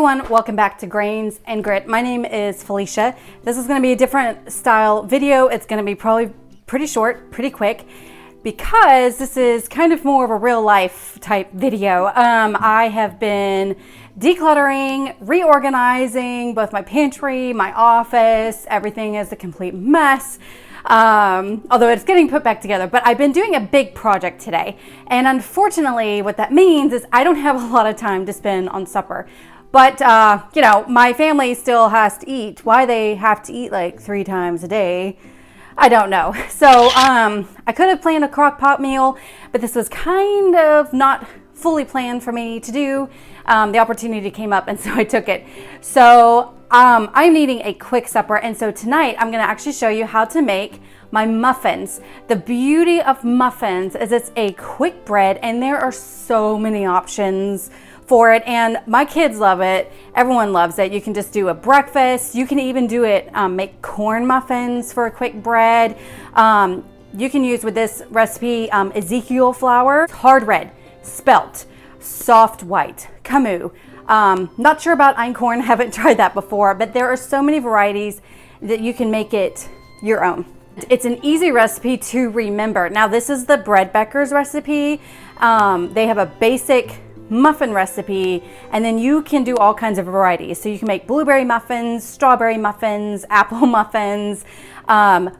everyone, welcome back to Grains and Grit. My name is Felicia. This is going to be a different style video. It's going to be probably pretty short, pretty quick, because this is kind of more of a real life type video. I have been decluttering, reorganizing both my pantry, my office. Everything is a complete mess. Although it's getting put back together, but I've been doing a big project today. And unfortunately, what that means is I don't have a lot of time to spend on supper. But, you know, my family still has to eat. Why they have to eat like 3 times a day, I don't know. So, I could have planned a crock pot meal, but this was kind of not fully planned for me to do. The opportunity came up, and so I took it. So, I'm needing a quick supper, and so tonight I'm going to actually show you how to make my muffins. The beauty of muffins is it's a quick bread, and there are so many options for it, and my kids love it. Everyone loves it. You can just do a breakfast. You can even do it, make corn muffins for a quick bread. You can use with this recipe Ezekiel flour, hard red, spelt, soft white, camu. Not sure about einkorn, haven't tried that before, but there are so many varieties that you can make it your own. It's an easy recipe to remember. Now this is the bread Beckers recipe. They have a basic muffin recipe, and then you can do all kinds of varieties. So you can make blueberry muffins, strawberry muffins, apple muffins,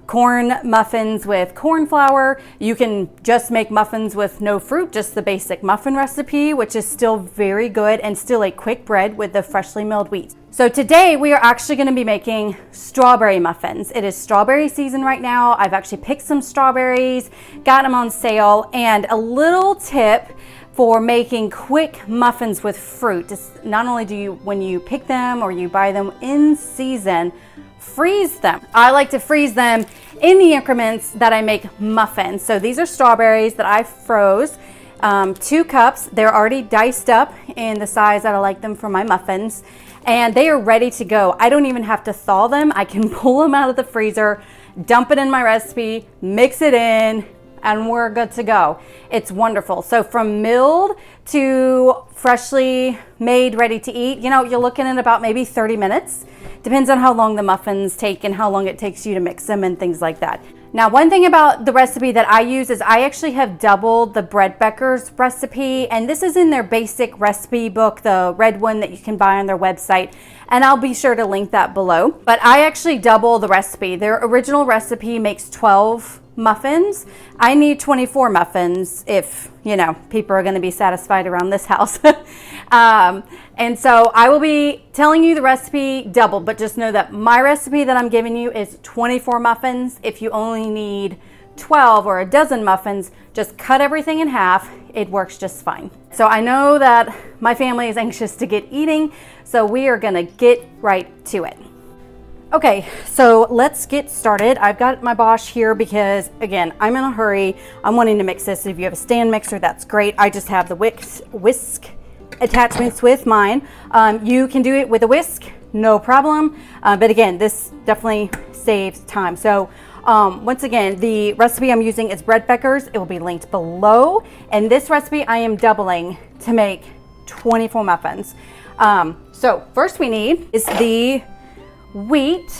corn muffins with corn flour. You can just make muffins with no fruit, just the basic muffin recipe, which is still very good and still a quick bread with the freshly milled wheat. So today we are actually going to be making strawberry muffins. It is strawberry season right now. I've actually picked some strawberries, got them on sale, and a little tip for making quick muffins with fruit. Just not only do you, when you pick them or you buy them in season, freeze them. I like to freeze them in the increments that I make muffins. So these are strawberries that I froze, 2 cups. They're already diced up in the size that I like them for my muffins, and they are ready to go. I don't even have to thaw them. I can pull them out of the freezer, dump it in my recipe, mix it in, and we're good to go. It's wonderful. So from milled to freshly made, ready to eat, you know, you're looking at about maybe 30 minutes. Depends on how long the muffins take and how long it takes you to mix them and things like that. Now, one thing about the recipe that I use is I actually have doubled the bread Beckers recipe, and this is in their basic recipe book, the red one that you can buy on their website, and I'll be sure to link that below. But I actually double the recipe. Their original recipe makes 12 muffins. I need 24 muffins if, you know, people are going to be satisfied around this house. And so I will be telling you the recipe doubled, but just know that my recipe that I'm giving you is 24 muffins. If you only need 12 or a dozen muffins, just cut everything in half. It works just fine. So I know that my family is anxious to get eating, so we are going to get right to it. Okay, so let's get started. I've got my Bosch here because, again, I'm in a hurry. I'm wanting to mix this. If you have a stand mixer, that's great. I just have the whisk attachments with mine. You can do it with a whisk, no problem. But again, this definitely saves time. So once again, the recipe I'm using is bread Beckers. It will be linked below. And this recipe I am doubling to make 24 muffins. So first we need is the wheat,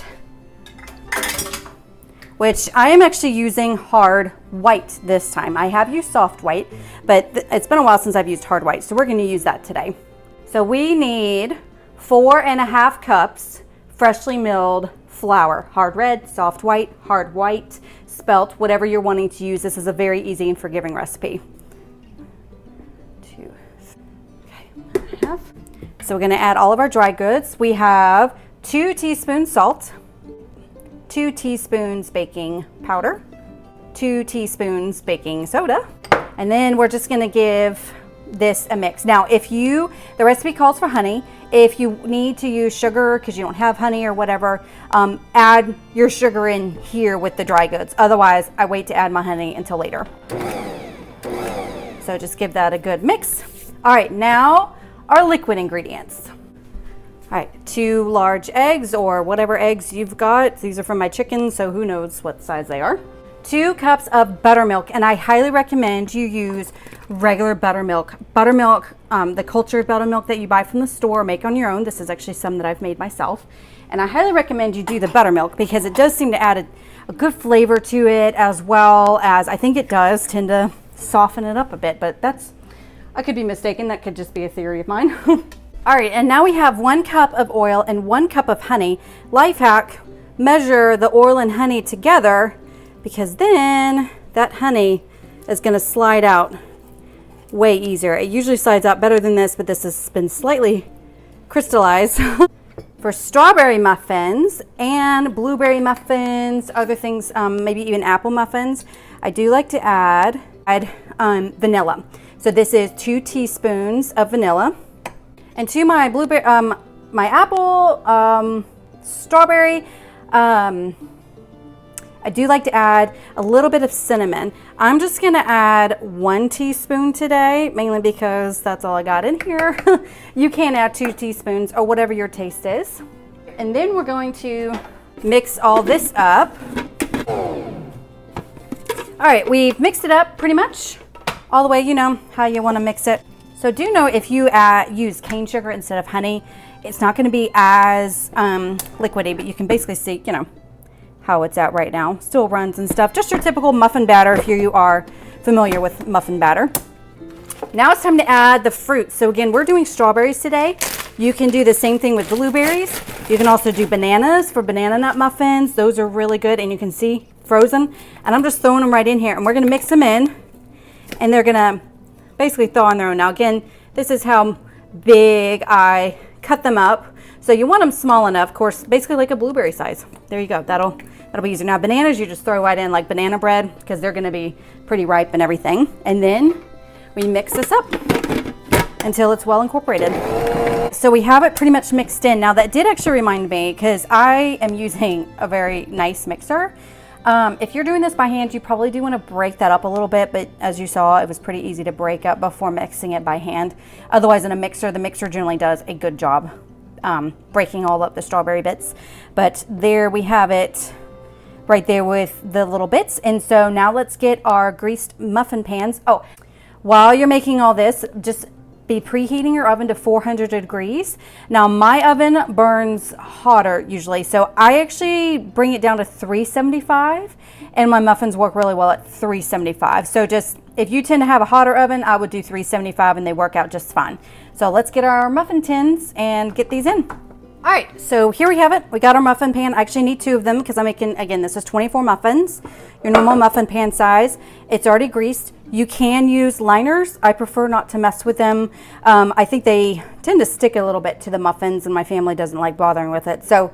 which I am actually using hard white this time. I have used soft white, but it's been a while since I've used hard white, so we're going to use that today. So we need 4.5 cups freshly milled flour, hard red, soft white, hard white, spelt, whatever you're wanting to use. This is a very easy and forgiving recipe. 2, 3, okay, 1.5. So we're going to add all of our dry goods. We have 2 teaspoons salt, 2 teaspoons baking powder, 2 teaspoons baking soda, and then we're just gonna give this a mix. Now, the recipe calls for honey. If you need to use sugar because you don't have honey or whatever, add your sugar in here with the dry goods. Otherwise, I wait to add my honey until later. So just give that a good mix. All right, now our liquid ingredients. All right, 2 large eggs or whatever eggs you've got. These are from my chicken, so who knows what size they are. 2 cups of buttermilk, and I highly recommend you use regular buttermilk. Buttermilk, the cultured buttermilk that you buy from the store, make on your own. This is actually some that I've made myself. And I highly recommend you do the buttermilk because it does seem to add a good flavor to it, as well as I think it does tend to soften it up a bit, but I could be mistaken. That could just be a theory of mine. All right, and now we have 1 cup of oil and 1 cup of honey. Life hack, measure the oil and honey together, because then that honey is gonna slide out way easier. It usually slides out better than this, but this has been slightly crystallized. For strawberry muffins and blueberry muffins, other things, maybe even apple muffins, I do like to add vanilla. So this is 2 teaspoons of vanilla. And to my blueberry, my apple, strawberry, I do like to add a little bit of cinnamon. I'm just gonna add 1 teaspoon today, mainly because that's all I got in here. You can add 2 teaspoons or whatever your taste is. And then we're going to mix all this up. All right, we've mixed it up pretty much all the way, you know how you wanna mix it. So do know if you use cane sugar instead of honey, it's not gonna be as liquidy, but you can basically see, you know, how it's at right now. Still runs and stuff. Just your typical muffin batter if you are familiar with muffin batter. Now it's time to add the fruit. So again, we're doing strawberries today. You can do the same thing with blueberries. You can also do bananas for banana nut muffins. Those are really good, and you can see frozen. And I'm just throwing them right in here, and we're gonna mix them in, and they're gonna basically thaw on their own. Now again, this is how big I cut them up. So you want them small enough, of course, basically like a blueberry size. There you go, that'll be easier. Now bananas, you just throw right in like banana bread because they're gonna be pretty ripe and everything. And then we mix this up until it's well incorporated. So we have it pretty much mixed in. Now that did actually remind me, because I am using a very nice mixer. If you're doing this by hand, you probably do want to break that up a little bit, but as you saw, it was pretty easy to break up before mixing it by hand. Otherwise in a mixer, the mixer generally does a good job breaking all up the strawberry bits. But there we have it right there with the little bits. And so now let's get our greased muffin pans. Oh, while you're making all this, just be preheating your oven to 400 degrees. Now my oven burns hotter usually, so I actually bring it down to 375, and my muffins work really well at 375. So just, if you tend to have a hotter oven, I would do 375 and they work out just fine. So let's get our muffin tins and get these in. All right, so here we have it. We got our muffin pan. I actually need 2 of them because I'm making, again, this is 24 muffins, your normal muffin pan size. It's already greased. You can use liners. I prefer not to mess with them. I think they tend to stick a little bit to the muffins, and my family doesn't like bothering with it. So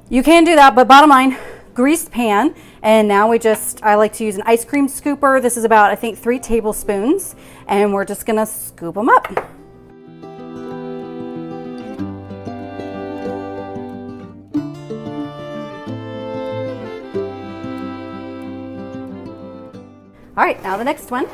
you can do that, but bottom line, greased pan. And now I like to use an ice cream scooper. This is about, I think, 3 tablespoons, and we're just gonna scoop them up. All right, now the next one.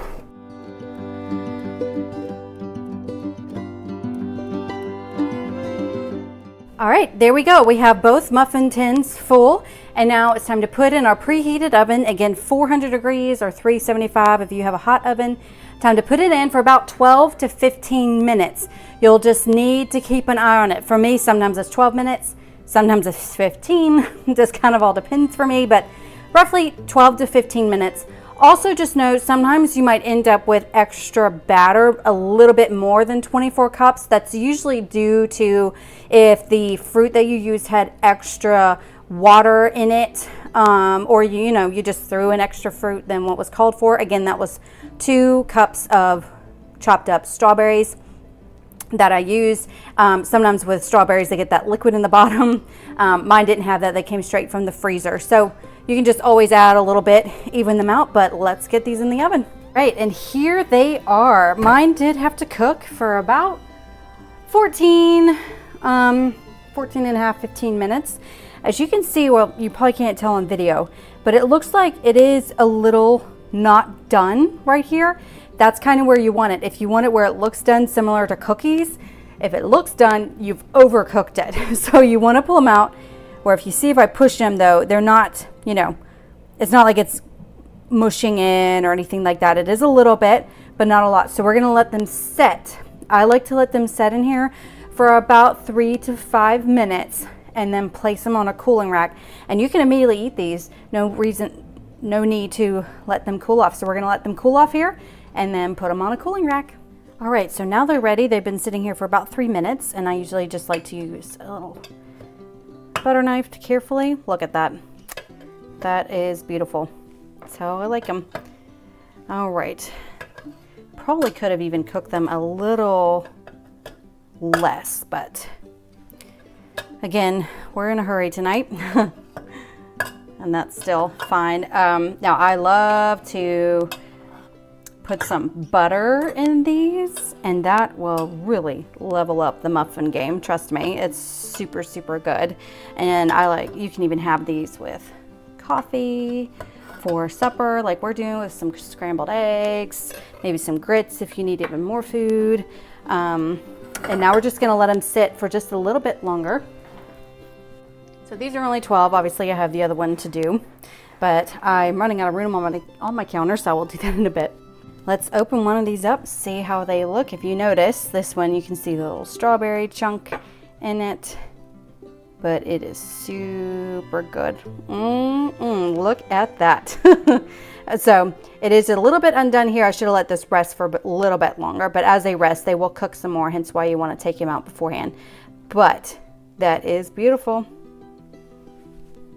All right, there we go. We have both muffin tins full, and now it's time to put in our preheated oven. Again, 400 degrees or 375 if you have a hot oven. Time to put it in for about 12 to 15 minutes. You'll just need to keep an eye on it. For me, sometimes it's 12 minutes, sometimes it's 15. Just kind of all depends for me, but roughly 12 to 15 minutes. Also, just note, sometimes you might end up with extra batter, a little bit more than 24 cups. That's usually due to if the fruit that you used had extra water in it, or you just threw in extra fruit than what was called for. Again, that was 2 cups of chopped up strawberries that I used. Sometimes with strawberries, they get that liquid in the bottom. Mine didn't have that. They came straight from the freezer. So you can just always add a little bit, even them out, but let's get these in the oven. Right, and here they are. Mine did have to cook for about 14 and a half, 15 minutes. As you can see, well, you probably can't tell on video, but it looks like it is a little not done right here. That's kind of where you want it. If you want it where it looks done, similar to cookies, if it looks done, you've overcooked it. So you want to pull them out, where if you see if I push them though, they're not, it's not like it's mushing in or anything like that. It is a little bit, but not a lot. So we're gonna let them set. I like to let them set in here for about 3 to 5 minutes and then place them on a cooling rack. And you can immediately eat these. No need to let them cool off. So we're gonna let them cool off here and then put them on a cooling rack. All right, so now they're ready. They've been sitting here for about 3 minutes, and I usually just like to use a little butter knife to carefully, look at that. That is beautiful. So I like them. All right. Probably could have even cooked them a little less, but again, we're in a hurry tonight. And that's still fine. Now I love to put some butter in these, and that will really level up the muffin game. Trust me, it's super, super good. And you can even have these with coffee for supper, like we're doing, with some scrambled eggs, maybe some grits if you need even more food. And now we're just gonna let them sit for just a little bit longer. So these are only 12. Obviously I have the other one to do, but I'm running out of room on my counter, so I will do that in a bit. Let's open one of these up, see how they look. If you notice, this one, you can see the little strawberry chunk in it, but it is super good. Look at that. So it is a little bit undone here. I should have let this rest for a little bit longer, but as they rest, they will cook some more, hence why you want to take them out beforehand. But that is beautiful.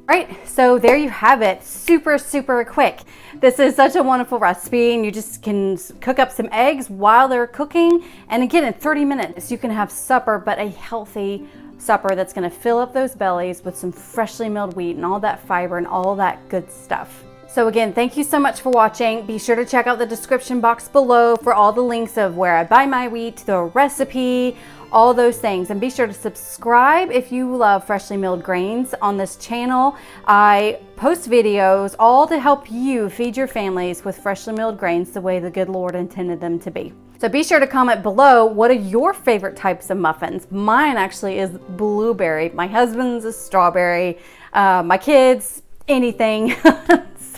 Right, so there you have it. Super, super quick. This is such a wonderful recipe, and you just can cook up some eggs while they're cooking. And again, in 30 minutes, you can have supper, but a healthy supper that's gonna fill up those bellies with some freshly milled wheat and all that fiber and all that good stuff. So again, thank you so much for watching. Be sure to check out the description box below for all the links of where I buy my wheat, the recipe, all those things. And be sure to subscribe if you love freshly milled grains on this channel. I post videos all to help you feed your families with freshly milled grains the way the good Lord intended them to be. So be sure to comment below, what are your favorite types of muffins? Mine actually is blueberry. My husband's is strawberry. My kids, anything.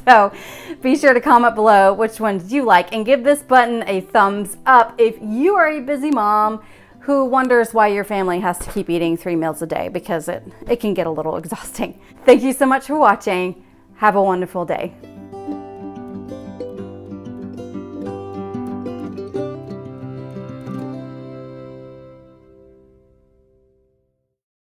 So be sure to comment below which ones you like, and give this button a thumbs up if you are a busy mom who wonders why your family has to keep eating 3 meals a day, because it can get a little exhausting. Thank you so much for watching. Have a wonderful day.